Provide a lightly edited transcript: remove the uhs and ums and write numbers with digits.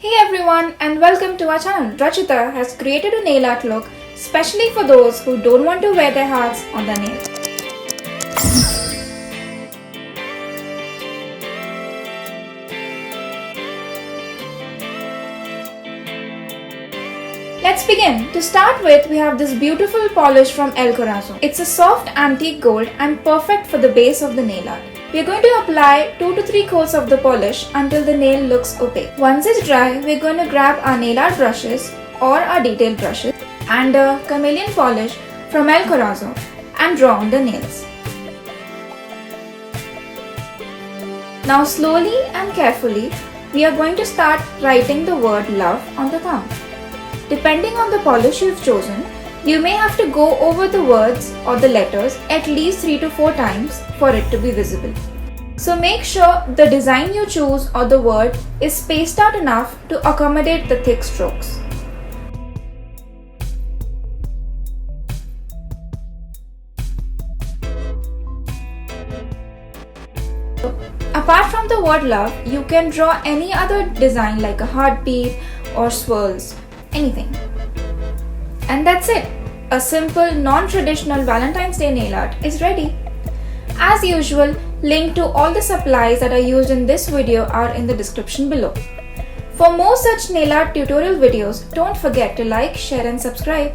Hey everyone and welcome to our channel. Rachita has created a nail art look specially for those who don't want to wear their hearts on their nails. Let's begin. To start with, we have this beautiful polish from El Corazon. It's a soft antique gold and perfect for the base of the nail art. We are going to apply 2 to 3 coats of the polish until the nail looks opaque. Once it's dry, we're going to grab our nail art brushes or our detail brushes and a chameleon polish from El Corazon and draw on the nails. Now slowly and carefully, we are going to start writing the word love on the thumb. Depending on the polish you've chosen, you may have to go over the words or the letters at least 3 to 4 times for it to be visible. So make sure the design you choose or the word is spaced out enough to accommodate the thick strokes. Apart from the word love, you can draw any other design like a heartbeat or swirls, anything. And that's it. A simple, non-traditional Valentine's Day nail art is ready. As usual, link to all the supplies that are used in this video are in the description below. For more such nail art tutorial videos, don't forget to like, share and subscribe.